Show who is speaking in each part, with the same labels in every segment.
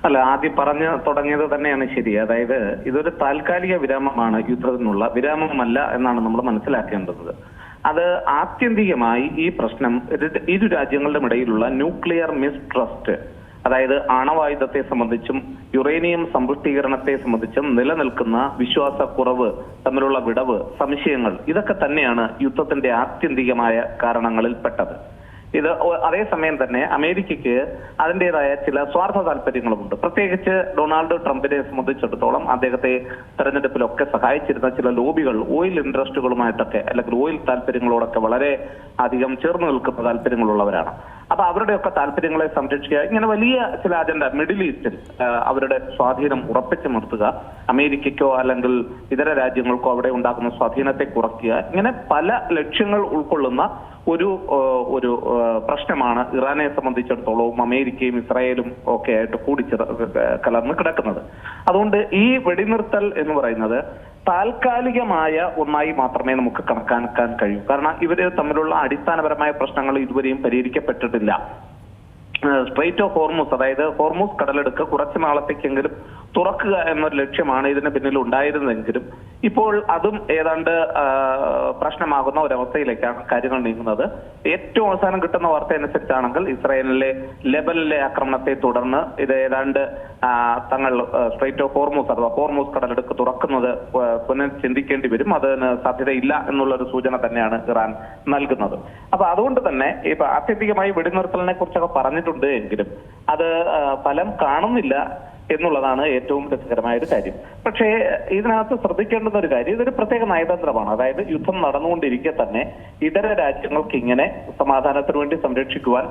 Speaker 1: അല്ല, ആദ്യം പറഞ്ഞു തുടങ്ങിയത് തന്നെയാണ് ശരി. അതായത് ഇതൊരു താൽക്കാലിക വിരാമമാണ്, യുദ്ധത്തിനുള്ള വിരാമമല്ല എന്നാണ് നമ്മൾ മനസ്സിലാക്കേണ്ടത്. അത് ആത്യന്തികമായി ഈ പ്രശ്നം ഇരു രാജ്യങ്ങളുടെ ഇടയിലുള്ള ന്യൂക്ലിയർ മിസ്ട്രസ്റ്റ്, അതായത് ആണവായുധത്തെ സംബന്ധിച്ചും യുറേനിയം സമ്പുഷ്ടീകരണത്തെ സംബന്ധിച്ചും നിലനിൽക്കുന്ന വിശ്വാസക്കുറവ്, തമ്മിലുള്ള വിടവ്, സംശയങ്ങൾ, ഇതൊക്കെ തന്നെയാണ് യുദ്ധത്തിന്റെ ആത്യന്തികമായ കാരണങ്ങളിൽ പെട്ടത്. ഇത് അതേസമയം തന്നെ അമേരിക്കയ്ക്ക് അതിൻ്റെതായ ചില സ്വാർത്ഥ താല്പര്യങ്ങളുമുണ്ട്. പ്രത്യേകിച്ച് ഡൊണാൾഡ് ട്രംപിനെ സംബന്ധിച്ചിടത്തോളം അദ്ദേഹത്തെ തെരഞ്ഞെടുപ്പിലൊക്കെ സഹായിച്ചിരുന്ന ചില ലോബികൾ ഓയിൽ ഇൻട്രസ്റ്റുകളുമായിട്ടൊക്കെ അല്ലെങ്കിൽ ഓയിൽ താല്പര്യങ്ങളോടൊക്കെ വളരെ അധികം ചേർന്ന് നിൽക്കുന്ന താല്പര്യങ്ങളുള്ളവരാണ്. അപ്പൊ അവരുടെയൊക്കെ താല്പര്യങ്ങളെ സംരക്ഷിക്കുക, ഇങ്ങനെ വലിയ ചില അജണ്ട മിഡിൽ ഈസ്റ്റിൽ അവരുടെ സ്വാധീനം ഉറപ്പിച്ചു നിർത്തുക, അമേരിക്കയ്ക്കോ അല്ലെങ്കിൽ ഇതര രാജ്യങ്ങൾക്കോ അവിടെ ഉണ്ടാക്കുന്ന സ്വാധീനത്തെ കുറയ്ക്കുക, ഇങ്ങനെ പല ലക്ഷ്യങ്ങൾ ഉൾക്കൊള്ളുന്ന ഒരു പ്രശ്നമാണ് ഇറാനെ സംബന്ധിച്ചിടത്തോളവും അമേരിക്കയും ഇസ്രായേലും ഒക്കെ ആയിട്ട് കലർന്ന് കിടക്കുന്നത്. അതുകൊണ്ട് ഈ വെടിനിർത്തൽ എന്ന് പറയുന്നത് താൽക്കാലികമായ ഒന്നായി മാത്രമേ നമുക്ക് കണക്കാക്കാൻ കഴിയൂ. കാരണം ഇവര് തമ്മിലുള്ള അടിസ്ഥാനപരമായ പ്രശ്നങ്ങൾ ഇതുവരെയും പരിഹരിക്കപ്പെട്ടിട്ടില്ല. സ്ട്രെയിറ്റ് ഓഫ് ഹോർമൂസ്, അതായത് ഹോർമൂസ് കടലെടുക്ക് കുറച്ചു നാളത്തേക്കെങ്കിലും തുറക്കുക എന്നൊരു ലക്ഷ്യമാണ് ഇതിന് പിന്നിൽ ഉണ്ടായിരുന്നെങ്കിലും ഇപ്പോൾ അതും ഏതാണ്ട് പ്രശ്നമാകുന്ന ഒരവസ്ഥയിലേക്കാണ് കാര്യങ്ങൾ നീങ്ങുന്നത്. ഏറ്റവും അവസാനം കിട്ടുന്ന വാർത്ത അനുസരിച്ചാണെങ്കിൽ ഇസ്രായേലിലെ ലെബനിലെ ആക്രമണത്തെ തുടർന്ന് ഇത് ഏതാണ്ട് തങ്ങൾ സ്ട്രെയിറ്റ് ഓഫ് ഹോർമൂസ് അഥവാ ഹോർമൂസ് കടലെടുക്ക് തുറക്കുന്നത് പുനഃചിന്തിക്കേണ്ടി വരും, അതിന് സാധ്യതയില്ല എന്നുള്ളൊരു സൂചന തന്നെയാണ് ഇറാൻ നൽകുന്നത്. അപ്പൊ അതുകൊണ്ട് തന്നെ ഇപ്പൊ ആത്യന്തികമായി വെടിനിർത്തലിനെ കുറിച്ചൊക്കെ പറഞ്ഞിട്ടുണ്ട് എങ്കിലും അത് ഫലം കാണുന്നില്ല എന്നുള്ളതാണ് ഏറ്റവും രസകരമായ ഒരു കാര്യം. പക്ഷേ ഇതിനകത്ത് ശ്രദ്ധിക്കേണ്ടുന്ന ഒരു കാര്യം, ഇതൊരു പ്രത്യേക നയതന്ത്രമാണ്. അതായത് യുദ്ധം നടന്നുകൊണ്ടിരിക്കെ തന്നെ ഇതര രാജ്യങ്ങൾക്ക് ഇങ്ങനെ സമാധാനത്തിന് വേണ്ടി സംരക്ഷിക്കുവാൻ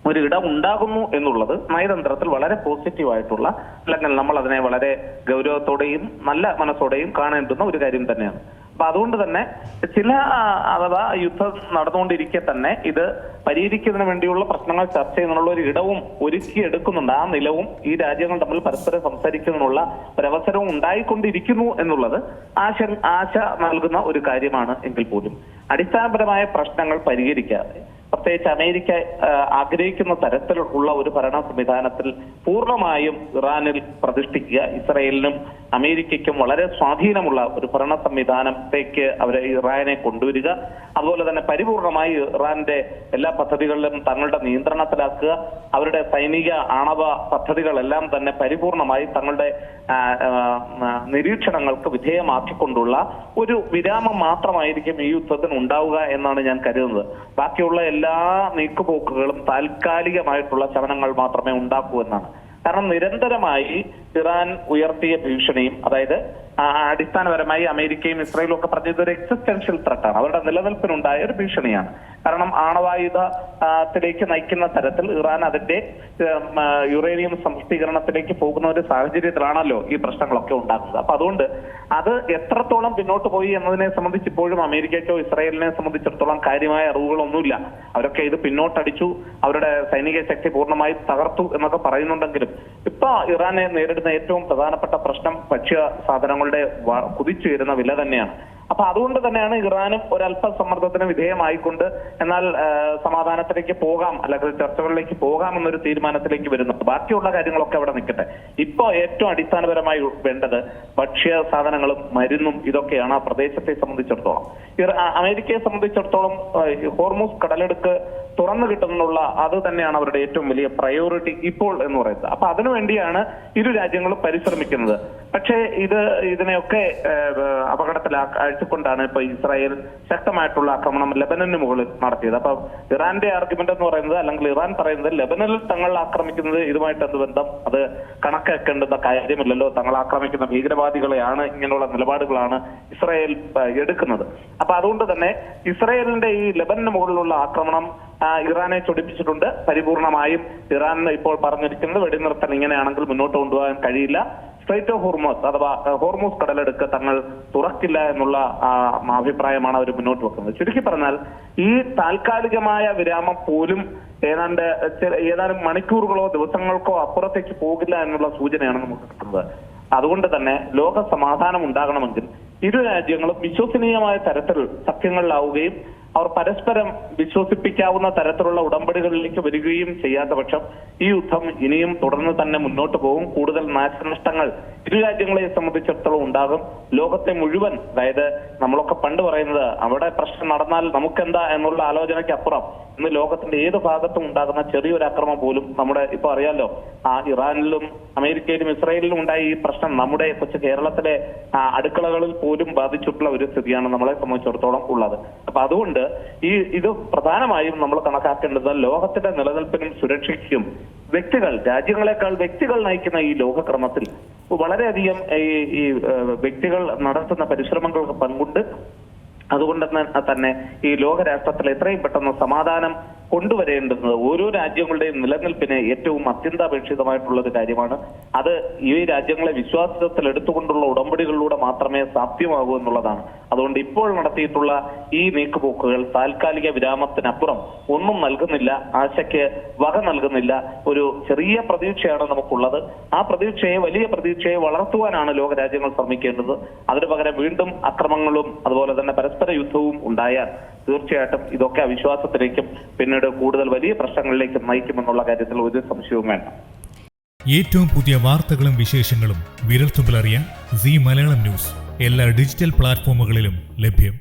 Speaker 1: ഒരു ഇടം ഉണ്ടാകുന്നു എന്നുള്ളത് നയതന്ത്രത്തിൽ വളരെ പോസിറ്റീവായിട്ടുള്ള, അല്ലെങ്കിൽ നമ്മൾ അതിനെ വളരെ ഗൗരവത്തോടെയും നല്ല മനസ്സോടെയും കാണേണ്ടുന്ന ഒരു കാര്യം തന്നെയാണ്. അപ്പൊ അതുകൊണ്ട് തന്നെ ചില അഥവാ യുദ്ധം നടന്നുകൊണ്ടിരിക്കെ തന്നെ ഇത് പരിഹരിക്കുന്നതിന് വേണ്ടിയുള്ള പ്രശ്നങ്ങൾ ചർച്ച ചെയ്യുന്നതിനുള്ള ഒരു ഇടവും ഒരുക്കിയെടുക്കുന്നുണ്ട്. ആ നിലവും ഈ രാജ്യങ്ങൾ തമ്മിൽ പരസ്പരം സംസാരിക്കുന്നതിനുള്ള ഒരവസരവും ഉണ്ടായിക്കൊണ്ടിരിക്കുന്നു എന്നുള്ളത് ആശ നൽകുന്ന ഒരു കാര്യമാണ്. എങ്കിൽ പോലും അടിസ്ഥാനപരമായ പ്രശ്നങ്ങൾ പരിഹരിക്കാതെ, പ്രത്യേകിച്ച് അമേരിക്ക ആഗ്രഹിക്കുന്ന തരത്തിലുള്ള ഒരു ഭരണ സംവിധാനത്തിൽ പൂർണ്ണമായും ഇറാനിൽ പ്രതിഷ്ഠിക്കുക, ഇസ്രായേലിനും അമേരിക്കയ്ക്കും വളരെ സ്വാധീനമുള്ള ഒരു ഭരണ സംവിധാനത്തേക്ക് അവരെ ഇറാനെ കൊണ്ടുവരിക, അതുപോലെ തന്നെ പരിപൂർണമായി ഇറാന്റെ എല്ലാ പദ്ധതികളിലും തങ്ങളുടെ നിയന്ത്രണത്തിലാക്കുക, അവരുടെ സൈനിക ആണവ പദ്ധതികളെല്ലാം തന്നെ പരിപൂർണമായി തങ്ങളുടെ നിരീക്ഷണങ്ങൾക്ക് വിധേയമാക്കിക്കൊണ്ടുള്ള ഒരു വിരാമം മാത്രമായിരിക്കും ഈ യുദ്ധത്തിന് ഉണ്ടാവുക എന്നാണ് ഞാൻ കരുതുന്നത്. ബാക്കിയുള്ള എല്ലാ നീക്കുപോക്കുകളും താൽക്കാലികമായിട്ടുള്ള ചലനങ്ങൾ മാത്രമേ ഉണ്ടാക്കൂ എന്നാണ്. കാരണം നിരന്തരമായി ഇറാൻ ഉയർത്തിയ ഭീഷണിയും, അതായത് അടിസ്ഥാനപരമായി അമേരിക്കയും ഇസ്രായേലും ഒക്കെ പറഞ്ഞത് ഒരു എക്സിസ്റ്റൻഷ്യൽ ത്രെട്ടാണ്, അവരുടെ നിലനിൽപ്പിനുണ്ടായ ഒരു ഭീഷണിയാണ്. കാരണം ആണവായുധത്തിലേക്ക് നയിക്കുന്ന തരത്തിൽ ഇറാൻ അതിന്റെ യുറേനിയം സംസ്കരണത്തിലേക്ക് പോകുന്ന ഒരു സാഹചര്യത്തിലാണല്ലോ ഈ പ്രശ്നങ്ങളൊക്കെ ഉണ്ടാക്കുന്നത്. അപ്പൊ അതുകൊണ്ട് അത് എത്രത്തോളം പിന്നോട്ട് പോയി എന്നതിനെ സംബന്ധിച്ച് ഇപ്പോഴും അമേരിക്കയ്ക്കോ ഇസ്രായേലിനെ സംബന്ധിച്ചിടത്തോളം കാര്യമായ അറിവുകളൊന്നുമില്ല. അവരൊക്കെ ഇത് പിന്നോട്ടടിച്ചു, അവരുടെ സൈനിക ശക്തി പൂർണ്ണമായി തകർത്തു എന്നൊക്കെ പറയുന്നുണ്ടെങ്കിലും ഇപ്പൊ ഇറാനെ നേരിടുന്ന ഏറ്റവും പ്രധാനപ്പെട്ട പ്രശ്നം ഭക്ഷ്യ സാധനങ്ങളുടെ കുതിച്ചുയരുന്ന വില തന്നെയാണ്. അപ്പൊ അതുകൊണ്ട് തന്നെയാണ് ഇറാനും ഒരല്പ സമ്മർദ്ദത്തിന് വിധേയമായിക്കൊണ്ട് എന്നാൽ സമാധാനത്തിലേക്ക് പോകാം അല്ലെങ്കിൽ ചർച്ചകളിലേക്ക് പോകാം എന്നൊരു തീരുമാനത്തിലേക്ക് വരുന്നത്. ബാക്കിയുള്ള കാര്യങ്ങളൊക്കെ അവിടെ നിൽക്കട്ടെ. ഇപ്പൊ ഏറ്റവും അടിസ്ഥാനപരമായി വേണ്ടത് ഭക്ഷ്യ സാധനങ്ങളും മരുന്നും ഇതൊക്കെയാണ് ആ പ്രദേശത്തെ സംബന്ധിച്ചിടത്തോളം. അമേരിക്കയെ സംബന്ധിച്ചിടത്തോളം ഹോർമൂസ് കടലെടുക്ക് തുറന്നു കിട്ടുന്നുള്ള അത് തന്നെയാണ് അവരുടെ ഏറ്റവും വലിയ പ്രയോറിറ്റി ഇപ്പോൾ എന്ന് പറയുന്നത്. അപ്പൊ അതിനുവേണ്ടിയാണ് ഇരു രാജ്യങ്ങളും പരിശ്രമിക്കുന്നത്. പക്ഷേ ഇതിനെയൊക്കെ അപകടത്തിലാഴ്ത്തിക്കൊണ്ടാണ് ഇപ്പൊ ഇസ്രായേൽ ശക്തമായിട്ടുള്ള ആക്രമണം ലെബനന് മുകളിൽ നടത്തിയത്. അപ്പൊ ഇറാന്റെ ആർഗ്യുമെന്റ് എന്ന് പറയുന്നത്, അല്ലെങ്കിൽ ഇറാൻ പറയുന്നത്, ലെബനനിൽ തങ്ങൾ ആക്രമിക്കുന്നത് ഇതുമായിട്ട് എന്ത് ബന്ധം, അത് കണക്കാക്കേണ്ടുന്ന കാര്യമില്ലല്ലോ, തങ്ങൾ ആക്രമിക്കുന്ന ഭീകരവാദികളെയാണ്, ഇങ്ങനെയുള്ള നിലപാടുകളാണ് ഇസ്രായേൽ എടുക്കുന്നത്. അപ്പൊ അതുകൊണ്ട് തന്നെ ഇസ്രായേലിന്റെ ഈ ലെബനന് മുകളിലുള്ള ആക്രമണം ഇറാനെ ചൊടിപ്പിച്ചിട്ടുണ്ട്. പരിപൂർണമായും ഇറാൻ ഇപ്പോൾ പറഞ്ഞിരിക്കുന്നത് വെടിനിർത്തൽ ഇങ്ങനെയാണെങ്കിൽ മുന്നോട്ട് കൊണ്ടുപോകാൻ കഴിയില്ല, സ്ട്രെയിറ്റ് ഓഫ് ഹോർമൂസ് അഥവാ ഹോർമൂസ് കടലെടുക്ക് തങ്ങൾ തുറക്കില്ല എന്നുള്ള അഭിപ്രായമാണ് അവർ മുന്നോട്ട് വെക്കുന്നത്. ചുരുക്കി പറഞ്ഞാൽ ഈ താൽക്കാലികമായ വിരാമം പോലും ഏതാനും മണിക്കൂറുകളോ ദിവസങ്ങൾക്കോ അപ്പുറത്തേക്ക് പോകില്ല എന്നുള്ള സൂചനയാണ് നമുക്ക് കിട്ടുന്നത്. അതുകൊണ്ട് തന്നെ ലോക സമാധാനം ഉണ്ടാകണമെങ്കിൽ ഇരു രാജ്യങ്ങളും വിശ്വസനീയമായ തരത്തിൽ സഖ്യങ്ങളിലാവുകയും അവർ പരസ്പരം വിശ്വസിപ്പിക്കാവുന്ന തരത്തിലുള്ള ഉടമ്പടികളിലേക്ക് വരികയും ചെയ്യാത്ത പക്ഷം ഈ യുദ്ധം ഇനിയും തുടർന്ന് തന്നെ മുന്നോട്ട് പോകും. കൂടുതൽ നാശനഷ്ടങ്ങൾ ഇരു രാജ്യങ്ങളെ സംബന്ധിച്ചിടത്തോളം ഉണ്ടാകും. ലോകത്തെ മുഴുവൻ, അതായത് നമ്മളൊക്കെ പണ്ട് പറയുന്നത് അവിടെ പ്രശ്നം നടന്നാൽ നമുക്കെന്താ എന്നുള്ള ആലോചനയ്ക്കപ്പുറം ഇന്ന് ലോകത്തിന്റെ ഏത് ഭാഗത്തും ഉണ്ടാകുന്ന ചെറിയൊരു ആക്രമണം പോലും നമ്മുടെ ഇപ്പൊ അറിയാലോ, ഇറാനിലും അമേരിക്കയിലും ഇസ്രായേലിലും ഉണ്ടായ ഈ പ്രശ്നം നമ്മുടെ കൊച്ചു കേരളത്തിലെ അടുക്കളകളിൽ പോലും ബാധിച്ചിട്ടുള്ള ഒരു സ്ഥിതിയാണ് നമ്മളെ സംബന്ധിച്ചിടത്തോളം ഉള്ളത്. അപ്പൊ അതുകൊണ്ട് ഇത് പ്രധാനമായും നമ്മൾ കണക്കാക്കേണ്ടത് ലോകത്തിന്റെ നിലനിൽപ്പിനും സുരക്ഷയ്ക്കും രാജ്യങ്ങളെക്കാൾ വ്യക്തികൾ നയിക്കുന്ന ഈ ലോകക്രമത്തിൽ വളരെയധികം ഈ വ്യക്തികൾ നടത്തുന്ന പരിശ്രമങ്ങൾക്ക് പങ്കുണ്ട്. അതുകൊണ്ട് തന്നെ ഈ ലോകരാഷ്ട്രത്തിൽ എത്രയും പെട്ടെന്ന് സമാധാനം കൊണ്ടുവരേണ്ടുന്നത് ഓരോ രാജ്യങ്ങളുടെയും നിലനിൽപ്പിന് ഏറ്റവും അത്യന്താപേക്ഷിതമായിട്ടുള്ള ഒരു കാര്യമാണ്. അത് ഈ രാജ്യങ്ങളെ വിശ്വാസത്തിൽ എടുത്തുകൊണ്ടുള്ള ഉടമ്പടികളിലൂടെ മാത്രമേ സാധ്യമാകൂ എന്നുള്ളതാണ്. അതുകൊണ്ട് ഇപ്പോൾ നടത്തിയിട്ടുള്ള ഈ നീക്കുപോക്കുകൾ താൽക്കാലിക വിരാമത്തിനപ്പുറം ഒന്നും നൽകുന്നില്ല, ആശയ്ക്ക് വക നൽകുന്നില്ല. ഒരു ചെറിയ പ്രതീക്ഷയാണ് നമുക്കുള്ളത്. ആ വലിയ പ്രതീക്ഷയെ വളർത്തുവാനാണ് ലോകരാജ്യങ്ങൾ ശ്രമിക്കേണ്ടത്. അതിനു പകരം വീണ്ടും അക്രമങ്ങളും അതുപോലെ തന്നെ പരസ്പര യുദ്ധവും ഉണ്ടായാൽ തീർച്ചയായിട്ടും ഇതൊക്കെ അവിശ്വാസത്തിലേക്കും പിന്നീട് കൂടുതൽ വലിയ പ്രശ്നങ്ങളിലേക്കും നയിക്കുമെന്നുള്ള കാര്യത്തിൽ ഒരു സംശയവും വേണ്ട.
Speaker 2: ഏറ്റവും പുതിയ വാർത്തകളും വിശേഷങ്ങളും വിരൽത്തുമ്പിലറിയാൻ സീ മലയാളം ന്യൂസ് എല്ലാ ഡിജിറ്റൽ പ്ലാറ്റ്ഫോമുകളിലും ലഭ്യം.